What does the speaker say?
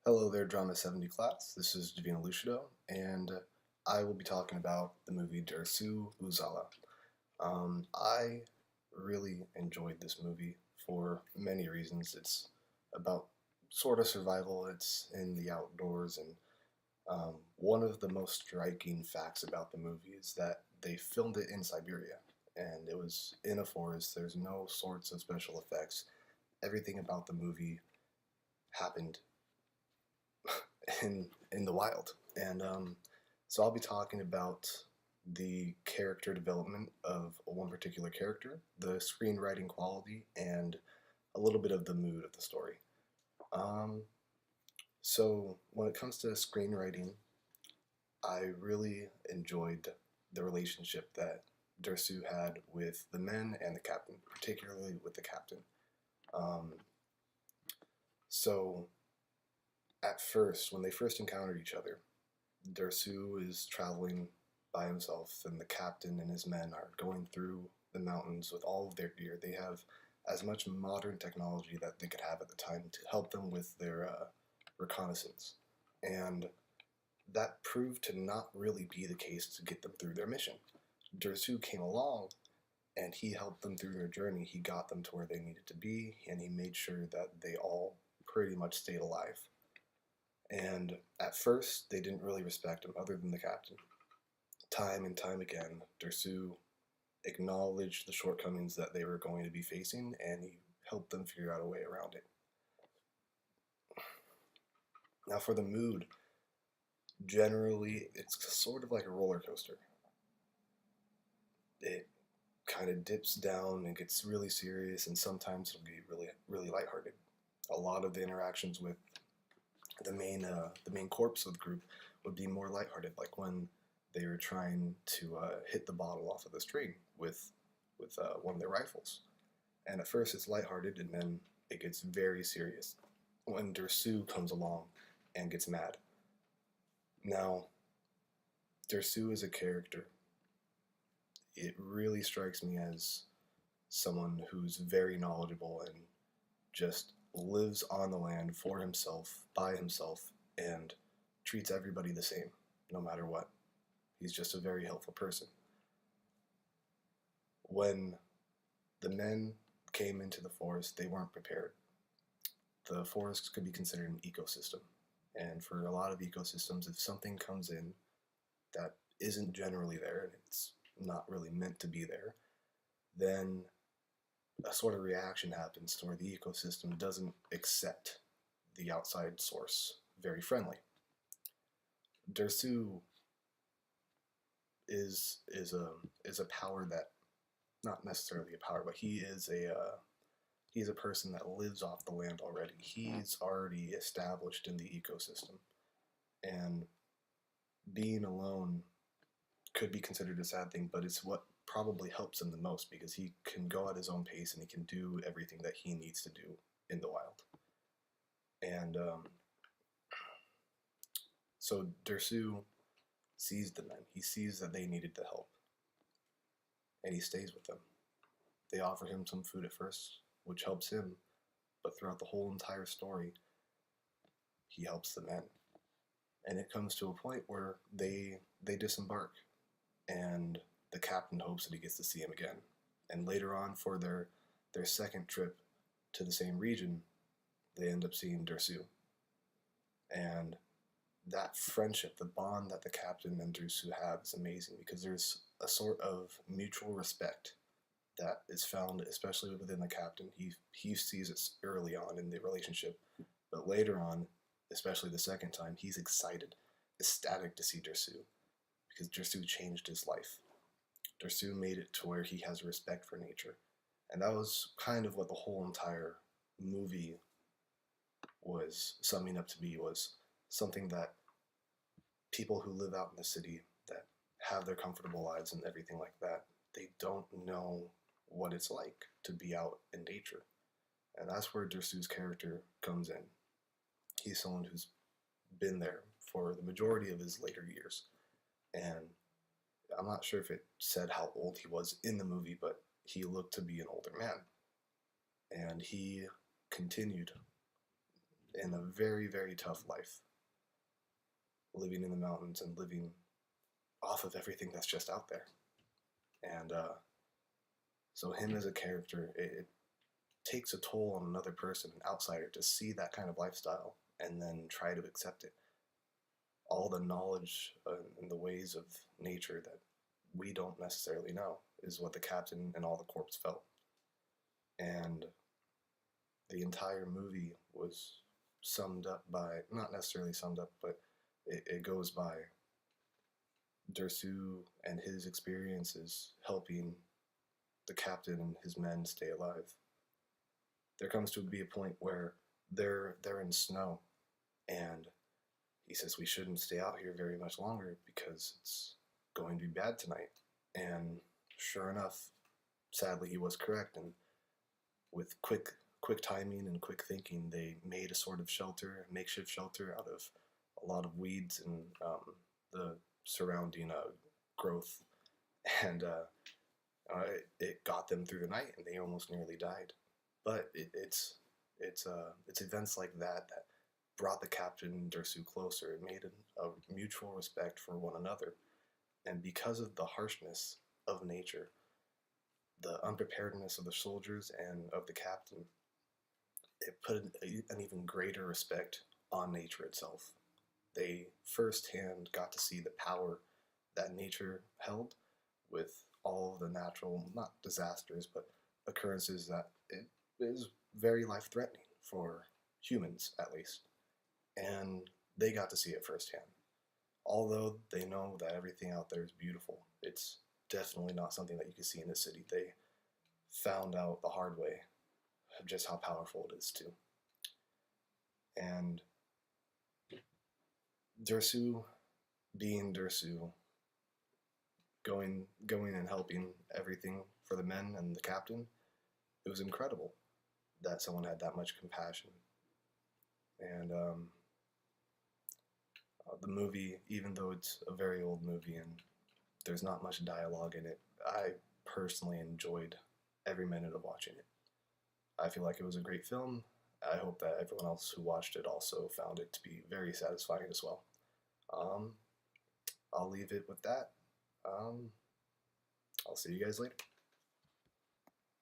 Hello there, Drama 70 class. This is Davina Lucido, and I will be talking about the movie Dersu Uzala. I really enjoyed this movie for many reasons. It's about sort of survival, it's in the outdoors, and one of the most striking facts about the movie is that they filmed it in Siberia, and it was in a forest. There's no sorts of special effects. Everything about the movie happened in the wild. And so I'll be talking about the character development of one particular character, the screenwriting quality, and a little bit of the mood of the story. Um, so when it comes to screenwriting, I really enjoyed the relationship that Dersu had with the men and the captain, particularly with the captain. Um, so at first, when they first encountered each other, Dersu is traveling by himself, and the captain and his men are going through the mountains with all of their gear. They have as much modern technology that they could have at the time to help them with their reconnaissance. And that proved to not really be the case to get them through their mission. Dersu came along and he helped them through their journey. He got them to where they needed to be, and he made sure that they all pretty much stayed alive. And at first, they didn't really respect him, other than the captain. Time and time again, Dersu acknowledged the shortcomings that they were going to be facing, and he helped them figure out a way around it. Now, for the mood, generally, it's sort of like a roller coaster. It kind of dips down and gets really serious, and sometimes it'll be really, really lighthearted. A lot of the interactions with the main corpse of the group would be more lighthearted, like when they were trying to hit the bottle off of the string with one of their rifles. And at first it's lighthearted, and then it gets very serious when Dersu comes along and gets mad. Now, Dersu is a character. It really strikes me as someone who's very knowledgeable and just lives on the land for himself, by himself, and treats everybody the same, no matter what. He's just a very helpful person. When the men came into the forest, they weren't prepared. The forest could be considered an ecosystem. And for a lot of ecosystems, if something comes in that isn't generally there and it's not really meant to be there, then a sort of reaction happens to where the ecosystem doesn't accept the outside source very friendly. Dersu is a power that, not necessarily a power, but he's a person that lives off the land already. He's already established in the ecosystem, and being alone could be considered a sad thing, but it's what probably helps him the most because he can go at his own pace and he can do everything that he needs to do in the wild. And so Dersu sees the men. He sees that they needed the help, and he stays with them. They offer him some food at first, which helps him, but throughout the whole entire story, he helps the men. And it comes to a point where they disembark, and the captain hopes that he gets to see him again. And later on, for their second trip to the same region, they end up seeing Dersu. And that friendship, the bond that the captain and Dersu have is amazing because there's a sort of mutual respect that is found, especially within the captain. He sees it early on in the relationship, but later on, especially the second time, he's excited, ecstatic to see Dersu because Dersu changed his life. Dersu made it to where he has respect for nature, and that was kind of what the whole entire movie was summing up to be, was something that people who live out in the city that have their comfortable lives and everything like that, they don't know what it's like to be out in nature. And that's where Dersu's character comes in. He's someone who's been there for the majority of his later years. And I'm not sure if it said how old he was in the movie, but he looked to be an older man. And he continued in a very, very tough life, living in the mountains and living off of everything that's just out there. And so, him as a character, it takes a toll on another person, an outsider, to see that kind of lifestyle and then try to accept it. All the knowledge and the ways of nature that we don't necessarily know is what the captain and all the corps felt. And the entire movie was summed up by, not necessarily summed up, but it goes by Dersu and his experiences helping the captain and his men stay alive. There comes to be a point where they're in snow, and he says we shouldn't stay out here very much longer because it's going to be bad tonight. And sure enough, sadly he was correct, and with quick timing and quick thinking, they made a sort of shelter, a makeshift shelter out of a lot of weeds and the surrounding growth, and it got them through the night, and they almost nearly died. But it's events like that that brought the captain and Dersu closer. It made a mutual respect for one another, and because of the harshness of nature, the unpreparedness of the soldiers and of the captain, it put an even greater respect on nature itself. They firsthand got to see the power that nature held with all of the natural, not disasters, but occurrences that it is very life-threatening for humans, at least. And they got to see it firsthand. Although they know that everything out there is beautiful, it's definitely not something that you can see in the city. They found out the hard way just how powerful it is too. And Dersu, being Dersu, going and helping everything for the men and the captain, it was incredible that someone had that much compassion. And the movie, even though it's a very old movie and there's not much dialogue in it, I personally enjoyed every minute of watching it. I feel like it was a great film. I hope that everyone else who watched it also found it to be very satisfying as well. I'll leave it with that. I'll see you guys later.